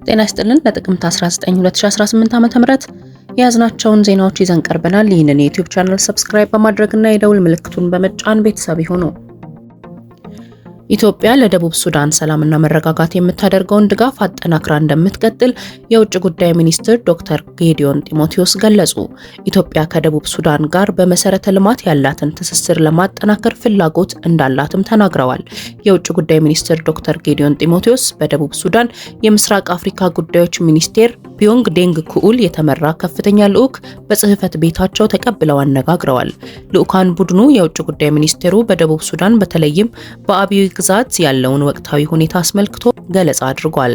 ጤና ይስጥልን። ለጥቅምት 19 2018 ዓ.ም የያዝናቸውን ዜናዎች ይዘን ቀርበናል። ይህንን የዩቲዩብ ቻናል ሰብስክራይብ በማድረግና የደውል ምልክቱን በመጫን ቤተሰብ ይሁኑ። ኢትዮጵያ ለደቡብ ሱዳን ሰላምና መረጋጋት የምታደርገውን ድጋፍ አጠናክራ እንደምትቀጥል የውጭ ጉዳይ ሚኒስትር ዶክተር ጌዲዮን ጢሞቴዎስ ገለጹ። ኢትዮጵያ ከደቡብ ሱዳን ጋር በመሰረተ ልማት ያላትን ትስስር ለማጠናከር ፍላጎት እንዳላትም ተናግረዋል። የውጭ ጉዳይ ሚኒስትር ዶክተር ጌዲዮን ጢሞቴዎስ በደቡብ ሱዳን የምስራቅ አፍሪካ ጉዳዮች ሚኒስቴር ቢዮንግ ዴንግ ኩኡል የተመራ ከፍተኛ ልዑክ በጽህፈት ቤታቸው ተቀብለው አነጋግረዋል። ልዑካን ቡድኑ የውጭ ጉዳይ ሚኒስቴሩ በደቡብ ሱዳን በተለይም በአብይ ግዛት ያለውን ወቅታዊ ሁኔታ አስመልክቶ ገለጻ አድርጓል።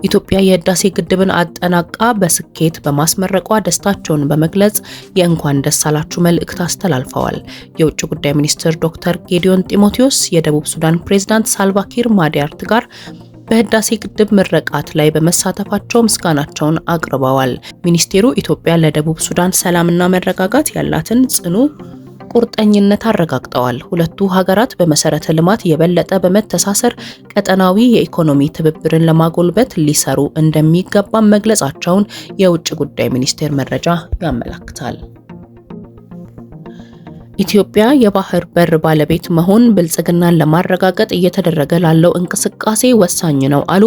ኢትዮጵያ የህዳሴ ግድብን አጠናቃ በስኬት በማስመረቋ ደስታቸውን በመግለጽ የእንኳን ደስ አላችሁ መልእክት አስተላልፈዋል። የውጭ ጉዳይ ሚኒስትር ዶክተር ጌዲዮን ጢሞቴዎስ የደቡብ ሱዳን ፕሬዝዳንት ሳልቫኪር ማዲያርት ጋር በህዳሴ ግድብ ምረቃት ላይ በመሳተፋቸው ምስጋናቸውን አቅርበዋል። ሚኒስቴሩ ኢትዮጵያ ለደቡብ ሱዳን ሰላምና መረጋጋት ያላትን ጽኑ ቁርጠኝነት አረጋግጠዋል። ሁለቱ ሀገራት በመሰረተ ልማት የበለጠ በመተሳሰር ቀጠናዊ የኢኮኖሚ ትብብርን ለማጎልበት ሊሰሩ እንደሚገባ መግለጻቸውን የውጭ ጉዳይ ሚኒስቴር መረጃ ያመለክታል። ኢትዮጵያ የባህር በር ባለቤት መሆን ብልጽግናን ለማረጋገጥ እየተደረገ ላለው እንቅስቃሴ ወሳኝ ነው አሉ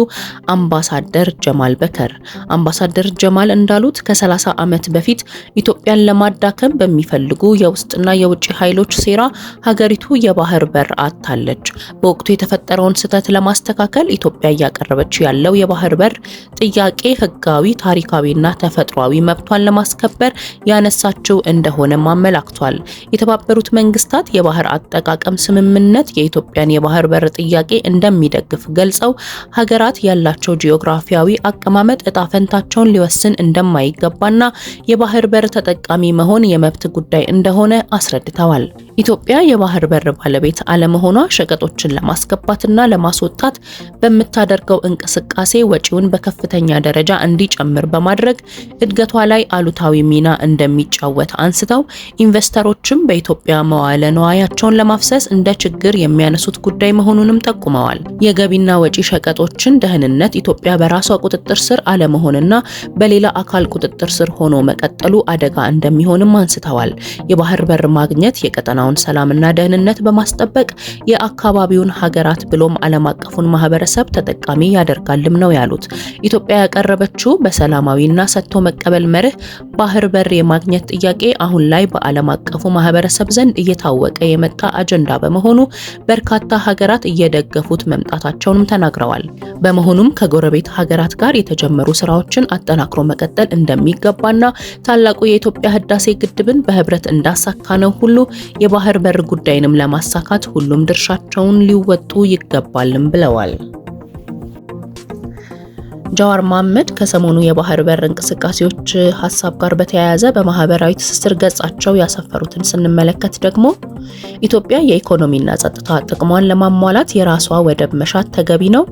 አምባሳደር ጀማል በከር። አምባሳደር ጀማል እንዳሉት ከ30 ዓመት በፊት ኢትዮጵያን ለማዳከም በሚፈልጉ የውስጥና የውጭ ኃይሎች ሴራ ሀገሪቱ የባህር በር አጥታለች። በወቅቱ የተፈጠረውን ስህተት ለማስተካከል ኢትዮጵያ እያቀረበች ያለው የባህር በር ጥያቄ ህጋዊ፣ ታሪካዊና ተፈጥሯዊ መብቷን ለማስከበር ያነሳችው እንደሆነም አመላክቷል። የተባበሩት መንግስታት የባህር አጠቃቀም ስምምነት የኢትዮጵያን የባህር በር ጥያቄ እንደሚደግፍ ገልጸው ሀገራት ያላቸው ጂኦግራፊያዊ አቀማመጥ እጣ ፈንታቸውን ሊወስን እንደማይገባና የባህር በር ተጠቃሚ መሆን የመብት ጉዳይ እንደሆነ አስረድተዋል። ኢትዮጵያ የባህር በር ባለቤት አለመሆኗ ሸቀጦችን ለማስገባትና ለማስወጣት በምታደርገው እንቅስቃሴ ወጪውን በከፍተኛ ደረጃ እንዲጨምር በማድረግ እድገቷ ላይ አሉታዊ ሚና እንደሚጫወት አንስተው ኢንቨስተሮችም በኢትዮጵያ መዋዕለ ንዋያቸውን ለማፍሰስ እንደ ችግር የሚያነሱት ጉዳይ መሆኑንም ጠቁመዋል። የገቢና ወጪ ሸቀጦችን ደህንነት ኢትዮጵያ በራሷ ቁጥጥር ስር አለመሆንና በሌላ አካል ቁጥጥር ስር ሆኖ መቀጠሉ አደጋ እንደሚሆንም አንስተዋል። የባህር በር ማግኘት የቀጠናውን ሰላምና ደህንነት በማስጠበቅ የአካባቢውን ሀገራት ብሎም ዓለም አቀፉን ማህበረሰብ ተጠቃሚ ያደርጋልም ነው ያሉት። ኢትዮጵያ ያቀረበችው በሰላማዊና ሰጥቶ መቀበል መርህ ባህር በር የማግኘት ጥያቄ አሁን ላይ በዓለም አቀፉ ማህበረሰብ ዘንድ እየታወቀ የመጣ አጀንዳ በመሆኑ በርካታ ሀገራት እየደገፉት መምጣታቸውንም ተናግረዋል። በመሆኑም ከጎረቤት ሀገራት ጋር የተጀመሩ ስራዎችን አጠናክሮ መቀጠል እንደሚገባና ታላቁ የኢትዮጵያ ህዳሴ ግድብን በህብረት እንዳሳካ ነው ሁሉ የባህር በር ጉዳይንም ለማሳካት ሁሉም ድርሻቸውን ሊወጡ ይገባልም ብለዋል። ጃዋር መሐመድ ከሰሞኑ የባህር በር እንቅስቃሴዎች ሀሳብ ጋር በተያያዘ በማህበራዊ ትስስር ገጻቸው ያሰፈሩትን ስንመለከት ደግሞ ኢትዮጵያ የኢኮኖሚና ጸጥታ ጥቅሟን ለማሟላት የራሷ ወደብ መሻት ተገቢ ነው።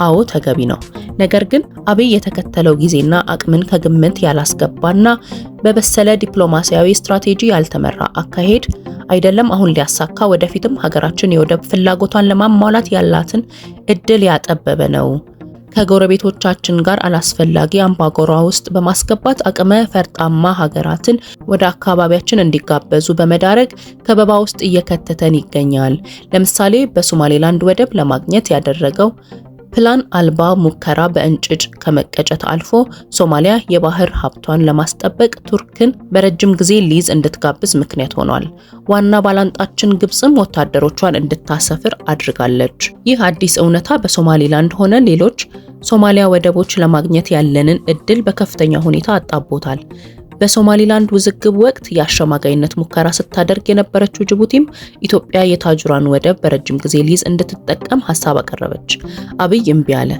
አዎ ተገቢ ነው። ነገር ግን አብይ የተከተለው ጊዜና አቅምን ከግምት ያላስገባና በበሰለ ዲፕሎማሲያዊ ስትራቴጂ ያልተመራ አካሄድ አይደለም አሁን ሊያሳካ ወደፊትም ሀገራችን የወደብ ፍላጎቷን ለማሟላት ያላትን እድል ያጠበበ ነው። ከጎረቤቶቻችን ጋር አላስፈላጊ አምባጓሮ ውስጥ በማስገባት አቅመ ፈርጣማ ሀገራትን ወደ አካባቢያችን እንዲጋበዙ በመዳረግ ከበባ ውስጥ እየከተተን ይገኛል። ለምሳሌ በሶማሌላንድ ወደብ ለማግኘት ያደረገው ፕላን አልባ ሙከራ በእንጭጭ ከመቀጨት አልፎ ሶማሊያ የባህር ሀብቷን ለማስጠበቅ ቱርክን በረጅም ጊዜ ሊዝ እንድትጋብዝ ምክንያት ሆኗል። ዋና ባላንጣችን ግብጽም ወታደሮቿን እንድታሰፍር አድርጋለች። ይህ አዲስ እውነታ በሶማሊላንድ ሆነ ሌሎች ሶማሊያ ወደቦች ለማግኘት ያለንን እድል በከፍተኛ ሁኔታ አጣቦታል። በሶማሊላንድ ውዝግብ ወቅት የአሸማጋይነት ሙከራ ስታደርግ የነበረችው ጅቡቲም ኢትዮጵያ የታጁራን ወደብ በረጅም ጊዜ ሊዝ እንድትጠቀም ሐሳብ አቀረበች። አብይ እምቢ አለ።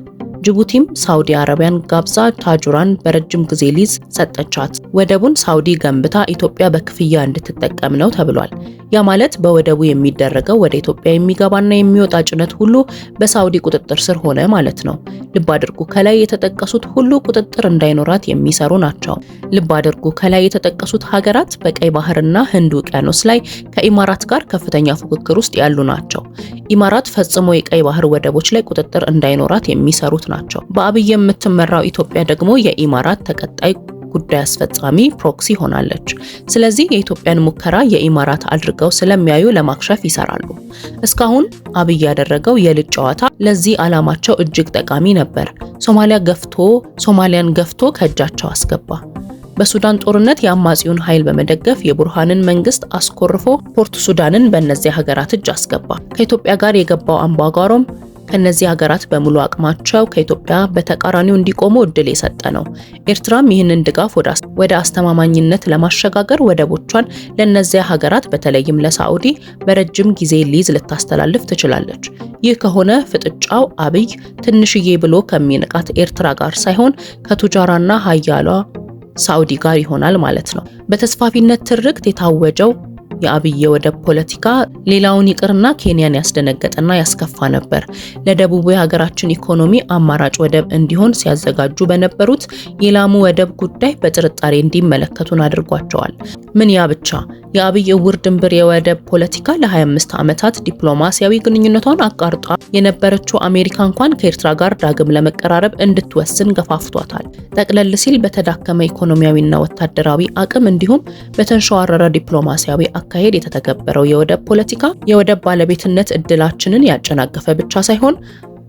ጅቡቲም ሳውዲ አረቢያን ጋብዛ ታጁራን በረጅም ጊዜ ሊዝ ሰጠቻት። ወደቡን ሳውዲ ገንብታ ኢትዮጵያ በክፍያ እንድትጠቀም ነው ተብሏል። ያ ማለት በወደቡ የሚደረገው ወደ ኢትዮጵያ የሚገባና የሚወጣ ጭነት ሁሉ በሳውዲ ቁጥጥር ስር ሆነ ማለት ነው። ልብ አድርጉ፣ ከላይ የተጠቀሱት ሁሉ ቁጥጥር እንዳይኖራት የሚሰሩ ናቸው። ልብ አድርጉ፣ ከላይ የተጠቀሱት ሀገራት በቀይ ባህርና ህንድ ውቅያኖስ ላይ ከኢማራት ጋር ከፍተኛ ፉክክር ውስጥ ያሉ ናቸው። ኢማራት ፈጽሞ የቀይ ባህር ወደቦች ላይ ቁጥጥር እንዳይኖራት የሚሰሩት ናቸው። በአብይ የምትመራው ኢትዮጵያ ደግሞ የኢማራት ተቀጣይ ጉዳይ አስፈጻሚ ፕሮክሲ ሆናለች። ስለዚህ የኢትዮጵያን ሙከራ የኢማራት አድርገው ስለሚያዩ ለማክሸፍ ይሰራሉ። እስካሁን አብይ ያደረገው የልጅ ጨዋታ ለዚህ ዓላማቸው እጅግ ጠቃሚ ነበር። ሶማሊያን ገፍቶ ከእጃቸው አስገባ። በሱዳን ጦርነት የአማጺውን ኃይል በመደገፍ የቡርሃንን መንግስት አስኮርፎ ፖርት ሱዳንን በእነዚህ ሀገራት እጅ አስገባ። ከኢትዮጵያ ጋር የገባው አምባጓሮም ከነዚህ ሀገራት በሙሉ አቅማቸው ከኢትዮጵያ በተቃራኒው እንዲቆሙ እድል የሰጠ ነው። ኤርትራም ይህንን ድጋፍ ወደ አስተማማኝነት ለማሸጋገር ወደቦቿን ለነዚያ ሀገራት በተለይም ለሳዑዲ በረጅም ጊዜ ሊዝ ልታስተላልፍ ትችላለች። ይህ ከሆነ ፍጥጫው አብይ ትንሽዬ ብሎ ከሚንቃት ኤርትራ ጋር ሳይሆን ከቱጃራና ሀያሏ ሳዑዲ ጋር ይሆናል ማለት ነው። በተስፋፊነት ትርክት የታወጀው የአብይ የወደብ ፖለቲካ ሌላውን ይቅርና ኬንያን ያስደነገጠና ያስከፋ ነበር። ለደቡቡ የሀገራችን ኢኮኖሚ አማራጭ ወደብ እንዲሆን ሲያዘጋጁ በነበሩት የላሙ ወደብ ጉዳይ በጥርጣሬ እንዲመለከቱን አድርጓቸዋል። ምን ያ ብቻ! የአብይ እውር ድንብር የወደብ ፖለቲካ ለ25 ዓመታት ዲፕሎማሲያዊ ግንኙነቷን አቋርጣ የነበረችው አሜሪካ እንኳን ከኤርትራ ጋር ዳግም ለመቀራረብ እንድትወስን ገፋፍቷታል። ጠቅለል ሲል በተዳከመ ኢኮኖሚያዊና ወታደራዊ አቅም እንዲሁም በተንሸዋረረ ዲፕሎማሲያዊ አካሄድ የተተገበረው የወደብ ፖለቲካ የወደብ ባለቤትነት እድላችንን ያጨናገፈ ብቻ ሳይሆን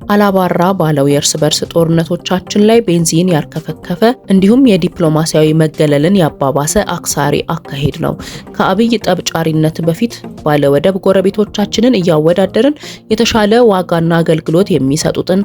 አላባራ ባለው የእርስ በርስ ጦርነቶቻችን ላይ ቤንዚን ያርከፈከፈ እንዲሁም የዲፕሎማሲያዊ መገለልን ያባባሰ አክሳሪ አካሄድ ነው። ከአብይ ጠብጫሪነት በፊት ባለ ወደብ ጎረቤቶቻችንን እያወዳደርን የተሻለ ዋጋና አገልግሎት የሚሰጡትን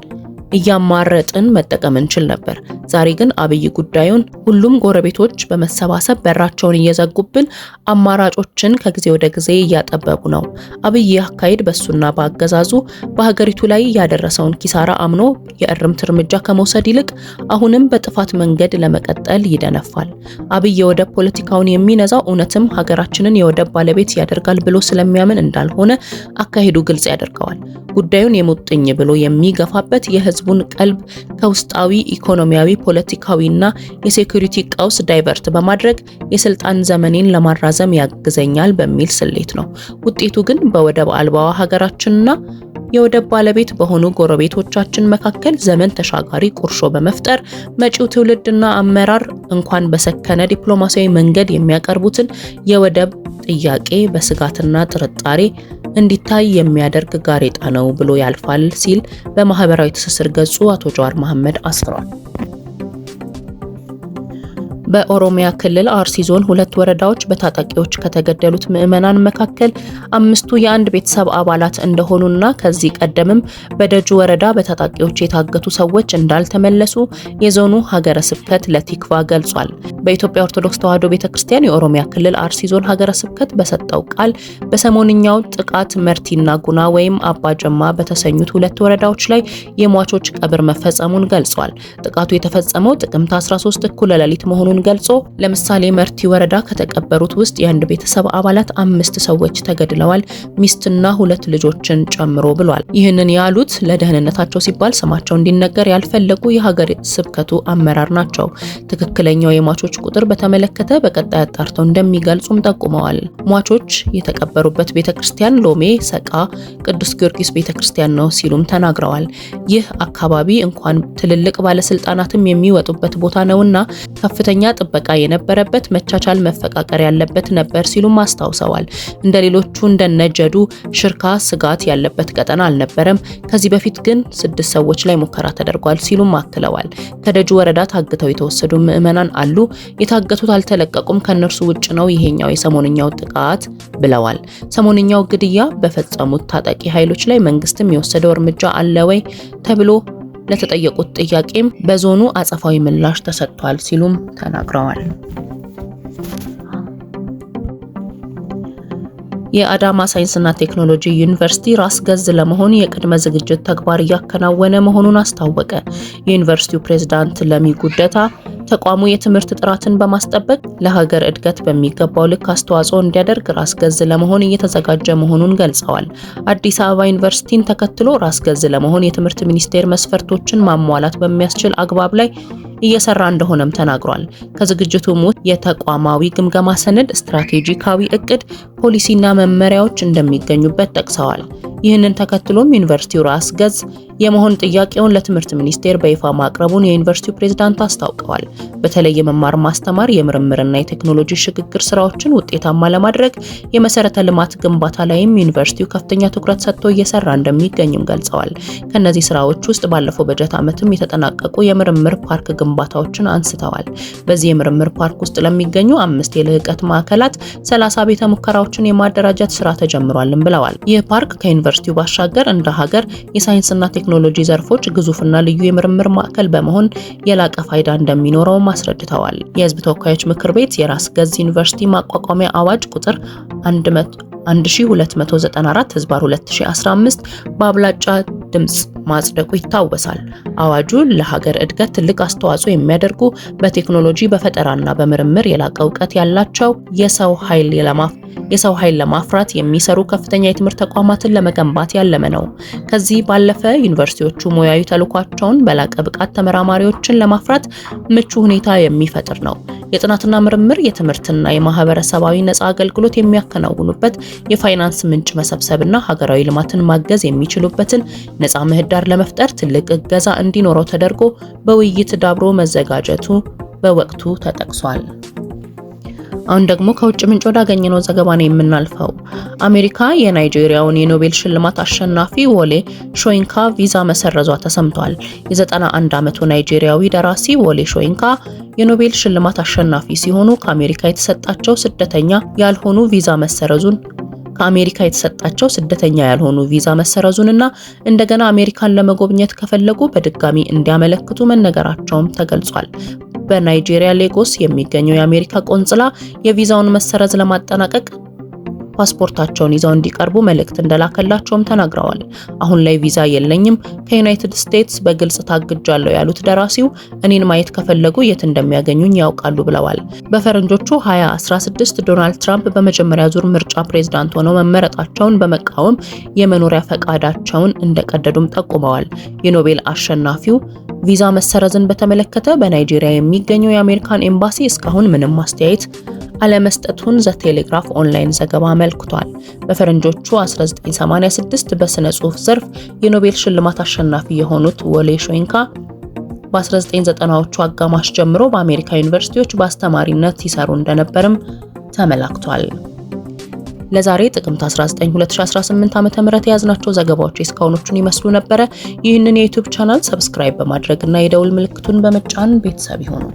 እያማረጥን መጠቀም እንችል ነበር። ዛሬ ግን አብይ ጉዳዩን ሁሉም ጎረቤቶች በመሰባሰብ በራቸውን እየዘጉብን አማራጮችን ከጊዜ ወደ ጊዜ እያጠበቡ ነው። አብይ አካሄድ በሱና በአገዛዙ በሀገሪቱ ላይ ያደረሰውን ኪሳራ አምኖ የእርምት እርምጃ ከመውሰድ ይልቅ አሁንም በጥፋት መንገድ ለመቀጠል ይደነፋል። አብይ የወደብ ፖለቲካውን የሚነዛው እውነትም ሀገራችንን የወደብ ባለቤት ያደርጋል ብሎ ስለሚያምን እንዳልሆነ አካሄዱ ግልጽ ያደርገዋል። ጉዳዩን የሙጥኝ ብሎ የሚገፋበት የህዝቡን ቀልብ ከውስጣዊ ኢኮኖሚያዊ፣ ፖለቲካዊና የሴኩሪቲ ቀውስ ዳይቨርት በማድረግ የስልጣን ዘመኔን ለማራዘም ያግዘኛል በሚል ስሌት ነው። ውጤቱ ግን በወደብ አልባዋ ሀገራችንና የወደብ ባለቤት በሆኑ ጎረቤቶቻችን መካከል ዘመን ተሻጋሪ ቁርሾ በመፍጠር መጪው ትውልድና አመራር እንኳን በሰከነ ዲፕሎማሲያዊ መንገድ የሚያቀርቡትን የወደብ ጥያቄ በስጋትና ጥርጣሬ እንዲታይ የሚያደርግ ጋሬጣ ነው ብሎ ያልፋል ሲል በማህበራዊ ትስስር ገጹ አቶ ጀዋር መሐመድ አስፍሯል። በኦሮሚያ ክልል አርሲ ዞን 2 ወረዳዎች በታጣቂዎች ከተገደሉት ምዕመናን መካከል 5ቱ የአንድ ቤተሰብ አባላት እንደሆኑና ከዚህ ቀደምም በደጁ ወረዳ በታጣቂዎች የታገቱ ሰዎች እንዳልተመለሱ የዞኑ ሀገረ ስብከት ለቲክቫ ገልጿል። በኢትዮጵያ ኦርቶዶክስ ተዋሕዶ ቤተክርስቲያን የኦሮሚያ ክልል አርሲ ዞን ሀገረ ስብከት በሰጠው ቃል በሰሞንኛው ጥቃት መርቲና ጉና ወይም አባ ጀማ በተሰኙት 2 ወረዳዎች ላይ የሟቾች ቀብር መፈጸሙን ገልጿል። ጥቃቱ የተፈጸመው ጥቅምት 13 እኩለ ሌሊት መሆኑን ገልጾ ለምሳሌ መርቲ ወረዳ ከተቀበሩት ውስጥ የአንድ ቤተሰብ አባላት 5 ሰዎች ተገድለዋል፣ ሚስትና 2 ልጆችን ጨምሮ ብሏል። ይህንን ያሉት ለደህንነታቸው ሲባል ስማቸው እንዲነገር ያልፈለጉ የሀገረ ስብከቱ አመራር ናቸው። ትክክለኛው የሟቾች ቁጥር በተመለከተ በቀጣይ አጣርተው እንደሚገልጹም ጠቁመዋል። ሟቾች የተቀበሩበት ቤተክርስቲያን ሎሜ ሰቃ ቅዱስ ጊዮርጊስ ቤተክርስቲያን ነው ሲሉም ተናግረዋል። ይህ አካባቢ እንኳን ትልልቅ ባለስልጣናትም የሚወጡበት ቦታ ነውና ከፍተኛ ጥበቃ የነበረበት መቻቻል መፈቃቀር ያለበት ነበር ሲሉም አስታውሰዋል። እንደ ሌሎቹ እንደነጀዱ ሽርካ ስጋት ያለበት ቀጠና አልነበረም። ከዚህ በፊት ግን 6 ሰዎች ላይ ሙከራ ተደርጓል ሲሉም አክለዋል። ከደጁ ወረዳ ታግተው የተወሰዱ ምዕመናን አሉ፣ የታገቱት አልተለቀቁም፣ ከነርሱ ውጭ ነው ይሄኛው የሰሞንኛው ጥቃት ብለዋል። ሰሞንኛው ግድያ በፈጸሙት ታጣቂ ኃይሎች ላይ መንግስትም የወሰደው እርምጃ አለ ወይ ተብሎ ለተጠየቁት ጥያቄም በዞኑ አጸፋዊ ምላሽ ተሰጥቷል ሲሉም ተናግረዋል። የአዳማ ሳይንስና ቴክኖሎጂ ዩኒቨርሲቲ ራስ ገዝ ለመሆን የቅድመ ዝግጅት ተግባር እያከናወነ መሆኑን አስታወቀ። የዩኒቨርሲቲው ፕሬዝዳንት ለሚ ጉደታ ተቋሙ የትምህርት ጥራትን በማስጠበቅ ለሀገር እድገት በሚገባው ልክ አስተዋጽኦ እንዲያደርግ ራስ ገዝ ለመሆን እየተዘጋጀ መሆኑን ገልጸዋል። አዲስ አበባ ዩኒቨርሲቲን ተከትሎ ራስ ገዝ ለመሆን የትምህርት ሚኒስቴር መስፈርቶችን ማሟላት በሚያስችል አግባብ ላይ እየሰራ እንደሆነም ተናግሯል። ከዝግጅቱም ውስጥ የተቋማዊ ግምገማ ሰነድ፣ ስትራቴጂካዊ እቅድ፣ ፖሊሲና መመሪያዎች እንደሚገኙበት ጠቅሰዋል። ይህንን ተከትሎም ዩኒቨርሲቲው ራስ ገዝ የመሆን ጥያቄውን ለትምህርት ሚኒስቴር በይፋ ማቅረቡን የዩኒቨርሲቲው ፕሬዝዳንት አስታውቀዋል። በተለይ የመማር ማስተማር፣ የምርምርና የቴክኖሎጂ ሽግግር ስራዎችን ውጤታማ ለማድረግ የመሰረተ ልማት ግንባታ ላይም ዩኒቨርሲቲው ከፍተኛ ትኩረት ሰጥቶ እየሰራ እንደሚገኝም ገልጸዋል። ከነዚህ ስራዎች ውስጥ ባለፈው በጀት ዓመትም የተጠናቀቁ የምርምር ፓርክ ግንባታዎችን አንስተዋል። በዚህ የምርምር ፓርክ ውስጥ ለሚገኙ 5 የልህቀት ማዕከላት 30 ቤተ ሙከራዎችን የማደራጀት ስራ ተጀምሯልም ብለዋል። ይህ ፓርክ ከዩኒቨርሲቲው ባሻገር እንደ ሀገር የሳይንስና ቴክኖሎጂ ዘርፎች ግዙፍና ልዩ የምርምር ማዕከል በመሆን የላቀ ፋይዳ እንደሚኖረውም አስረድተዋል። የህዝብ ተወካዮች ምክር ቤት የራስ ገዝ ዩኒቨርሲቲ ማቋቋሚያ አዋጅ ቁጥር 1294 ህዝባር 2015 በአብላጫ ድምጽ ማጽደቁ ይታወሳል። አዋጁ ለሀገር እድገት ትልቅ አስተዋጽኦ የሚያደርጉ በቴክኖሎጂ በፈጠራና በምርምር የላቀ እውቀት ያላቸው የሰው ኃይል ለማፍራት የሚሰሩ ከፍተኛ የትምህርት ተቋማትን ለመገንባት ያለመ ነው። ከዚህ ባለፈ ዩኒቨርሲቲዎቹ ሙያዊ ተልዕኳቸውን በላቀ ብቃት ተመራማሪዎችን ለማፍራት ምቹ ሁኔታ የሚፈጥር ነው። የጥናትና ምርምር፣ የትምህርትና የማህበረሰባዊ ነጻ አገልግሎት የሚያከናውኑበት፣ የፋይናንስ ምንጭ መሰብሰብና ሀገራዊ ልማትን ማገዝ የሚችሉበትን ነጻ ምህዳር ለመፍጠር ትልቅ እገዛ እንዲኖረው ተደርጎ በውይይት ዳብሮ መዘጋጀቱ በወቅቱ ተጠቅሷል። አሁን ደግሞ ከውጭ ምንጭ ወዳገኘነው ዘገባ ነው የምናልፈው። አሜሪካ የናይጄሪያውን የኖቤል ሽልማት አሸናፊ ወሌ ሾይንካ ቪዛ መሰረዟ ተሰምቷል። የ91 ዓመቱ ናይጄሪያዊ ደራሲ ወሌ ሾይንካ የኖቤል ሽልማት አሸናፊ ሲሆኑ ከአሜሪካ የተሰጣቸው ስደተኛ ያልሆኑ ቪዛ መሰረዙንና እንደገና አሜሪካን ለመጎብኘት ከፈለጉ በድጋሚ እንዲያመለክቱ መነገራቸውም ተገልጿል። በናይጄሪያ ሌጎስ የሚገኘው የአሜሪካ ቆንጽላ የቪዛውን መሰረዝ ለማጠናቀቅ ፓስፖርታቸውን ይዘው እንዲቀርቡ መልእክት እንደላከላቸውም ተናግረዋል። አሁን ላይ ቪዛ የለኝም፣ ከዩናይትድ ስቴትስ በግልጽ ታግጃለሁ ያሉት ደራሲው እኔን ማየት ከፈለጉ የት እንደሚያገኙኝ ያውቃሉ ብለዋል። በፈረንጆቹ 2016 ዶናልድ ትራምፕ በመጀመሪያ ዙር ምርጫ ፕሬዝዳንት ሆነው መመረጣቸውን በመቃወም የመኖሪያ ፈቃዳቸውን እንደቀደዱም ጠቁመዋል። የኖቤል አሸናፊው ቪዛ መሰረዝን በተመለከተ በናይጄሪያ የሚገኘው የአሜሪካን ኤምባሲ እስካሁን ምንም አስተያየት አለመስጠቱን ዘ ቴሌግራፍ ኦንላይን ዘገባ አመልክቷል። በፈረንጆቹ 1986 በስነ ጽሑፍ ዘርፍ የኖቤል ሽልማት አሸናፊ የሆኑት ወሌ ሾይንካ በ1990ዎቹ አጋማሽ ጀምሮ በአሜሪካ ዩኒቨርሲቲዎች በአስተማሪነት ይሰሩ እንደነበርም ተመላክቷል። ለዛሬ ጥቅምት 19 2018 ዓ.ም የያዝናቸው ዘገባዎች እስካሁኖቹን ይመስሉ ነበረ። ይህንን የዩቲዩብ ቻናል ሰብስክራይብ በማድረግ እና የደውል ምልክቱን በመጫን ቤተሰብ ይሁኑ።